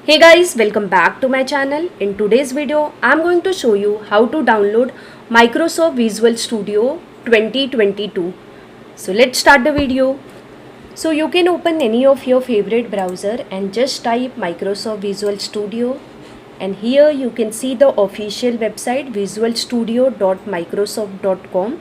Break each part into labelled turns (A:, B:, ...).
A: Hey guys, welcome back to my channel. In today's video, I'm going to show you how to download Microsoft Visual Studio 2022. So let's start the video. So you can open any of your favorite browser and just type Microsoft Visual Studio. And here you can see the official website visualstudio.microsoft.com.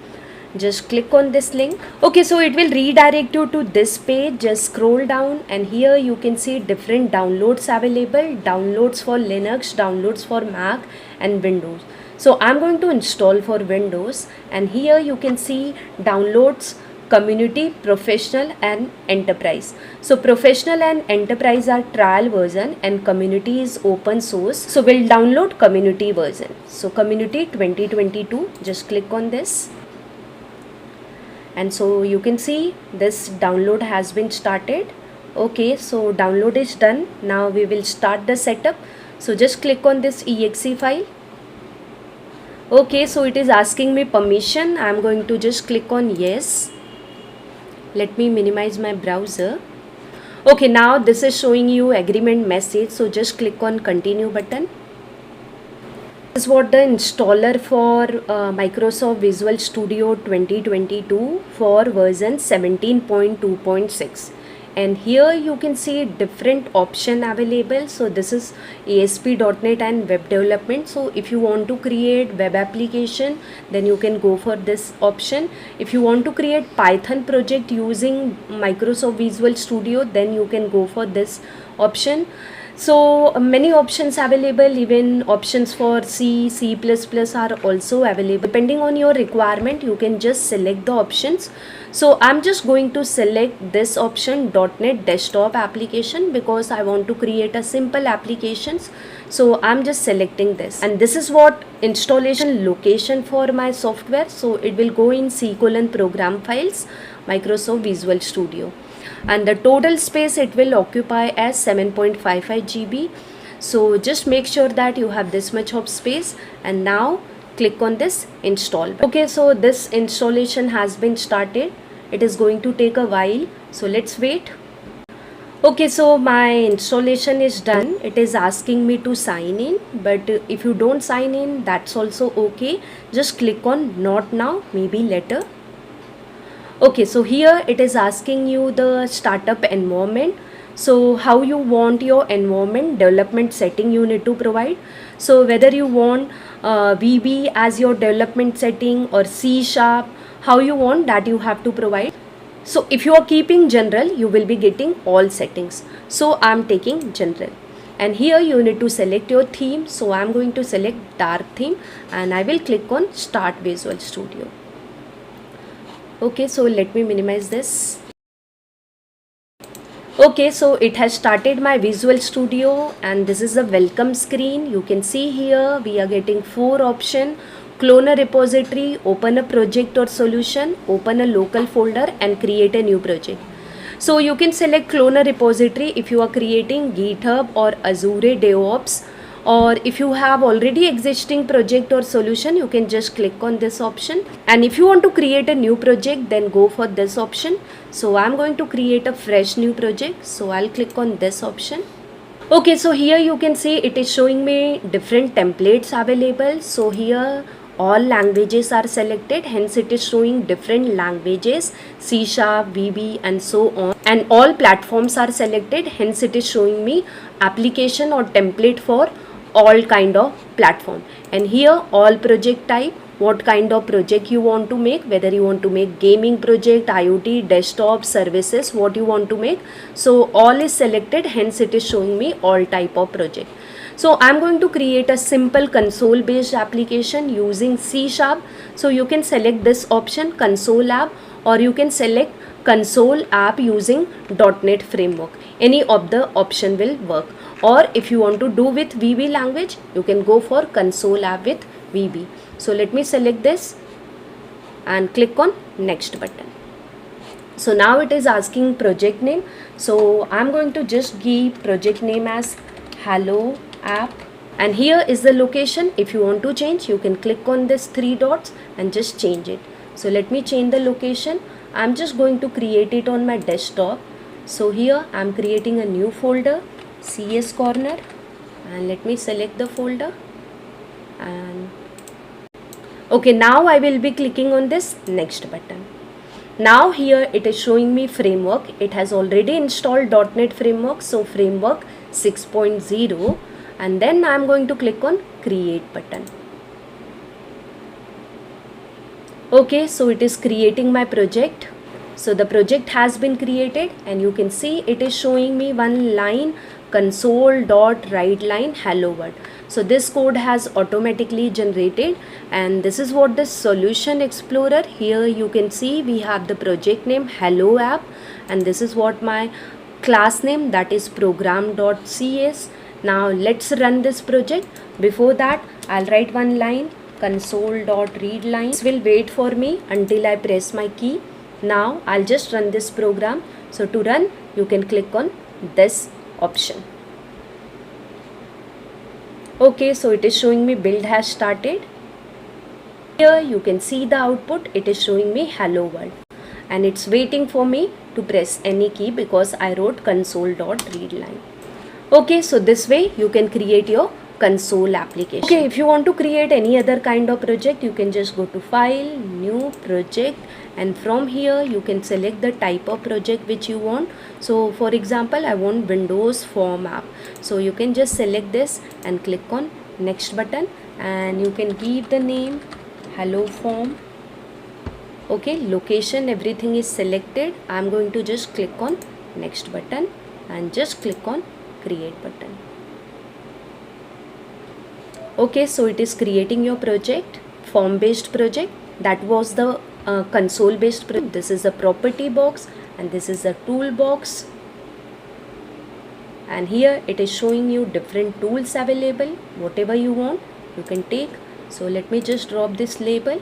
A: Just click on this link. Okay, so it will redirect you to this page. Just scroll down and here you can see different downloads available. Downloads for Linux, downloads for Mac and Windows. So I'm going to install for Windows, and here you can see downloads community, professional and enterprise. So professional and enterprise are trial version and community is open source. So we'll download community version. So community 2022, just click on this. And so you can see this download has been started. Okay, so download is done. Now we will start the setup. So just click on this exe file. Okay, so it is asking me permission. I'm going to just click on yes. Let me minimize my browser. Okay, now this is showing you agreement message. So just click on continue button. This is what the installer for Microsoft Visual Studio 2022 for version 17.2.6. And here you can see different option available. So this is ASP.NET and web development. So if you want to create web application, then you can go for this option. If you want to create Python project using Microsoft Visual Studio, then you can go for this option. So many options available, even options for C, C++ are also available. Depending on your requirement, you can just select the options. So I'm just going to select this option, .NET desktop application, because I want to create a simple applications. So I'm just selecting this, and this is what installation location for my software. So it will go in C:program files, Microsoft Visual Studio. And the total space it will occupy as 7.55 GB. So just make sure that you have this much of space, and now click on this install. Okay, so this installation has been started. It is going to take a while, so let's wait. Okay, so my installation is done. It is asking me to sign in, but if you don't sign in, that's also okay. Just click on not now, maybe later. Okay, so here it is asking you the startup environment. So how you want your environment development setting you need to provide. So whether you want VB as your development setting or C#, how you want that you have to provide. So if you are keeping general, you will be getting all settings. So I'm taking general. And here you need to select your theme. So I'm going to select dark theme, and I will click on start Visual Studio. Okay, so let me minimize this. Okay, so it has started my Visual Studio, and this is the welcome screen. You can see here we are getting 4 options: clone a repository, open a project or solution, open a local folder, and create a new project. So you can select clone a repository if you are creating GitHub or Azure DevOps, or if you have already existing project or solution, you can just click on this option. And if you want to create a new project, then go for this option. So I'm going to create a fresh new project, so I'll click on this option. Okay, so here you can see it is showing me different templates available. So here all languages are selected, hence it is showing different languages, C#, VB and so on, and all platforms are selected, hence it is showing me application or template for all kind of platform. And here all project type, what kind of project you want to make, whether you want to make gaming project, IoT, desktop, services, what you want to make. So all is selected, hence it is showing me all type of project. So I'm going to create a simple console based application using C#. So you can select this option, console app, or you can select console app using .NET framework. Any of the option will work. Or if you want to do with VB language, you can go for console app with VB. So let me select this and click on next button. So now it is asking project name. So I'm going to just give project name as Hello App, and here is the location. If you want to change, you can click on this 3 dots and just change it. So let me change the location. I'm just going to create it on my desktop. So here I'm creating a new folder, CS Corner. and let me select the folder. And okay, now I will be clicking on this next button. Now here it is showing me framework. It has already installed .NET Framework, so framework 6.0, and then I am going to click on create button. Okay, so it is creating my project. So the project has been created, and you can see it is showing me one line, console.writeLine hello world. So this code has automatically generated, and this is what the solution explorer. Here you can see we have the project name hello app, and this is what my class name, that is program.cs. Now let's run this project. Before that, I'll write one line, console.readLine. This will wait for me until I press my key. Now I'll just run this program. So to run, you can click on this option. Okay, so it is showing me build has started. Here you can see the output. It is showing me hello world, and it's waiting for me to press any key because I wrote console.readLine. Okay, so this way you can create your console application. Okay, if you want to create any other kind of project, you can just go to file, new project, and from here you can select the type of project which you want. So for example, I want Windows form app, so you can just select this and click on next button, and you can give the name hello form. Okay, location, everything is selected. I'm going to just click on next button and just click on create button. Okay, so it is creating your project, form based project. That was the console based project. This is the property box, and this is the toolbox, and here it is showing you different tools available. Whatever you want you can take. So let me just drop this label,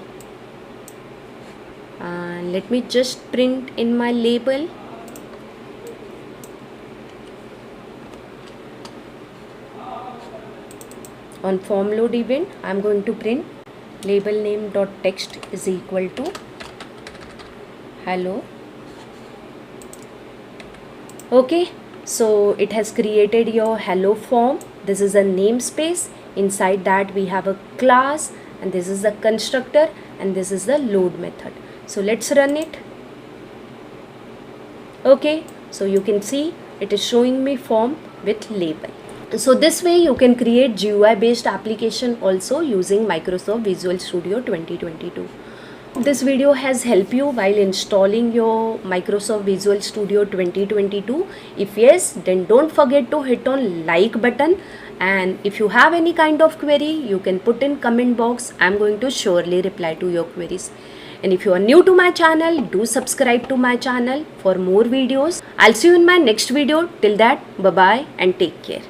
A: and let me just print in my label. On form load event, I am going to print label name dot text is equal to hello. Okay, so it has created your hello form. This is a namespace. Inside that we have a class, and this is the constructor, and this is the load method. So let's run it. Okay, so you can see it is showing me form with label. So this way you can create GUI based application also using Microsoft Visual Studio 2022. This video has helped you while installing your Microsoft Visual Studio 2022. If yes, then don't forget to hit on like button, and if you have any kind of query, you can put in comment box. I'm going to surely reply to your queries. And if you are new to my channel, do subscribe to my channel for more videos. I'll see you in my next video. Till that, bye bye and take care.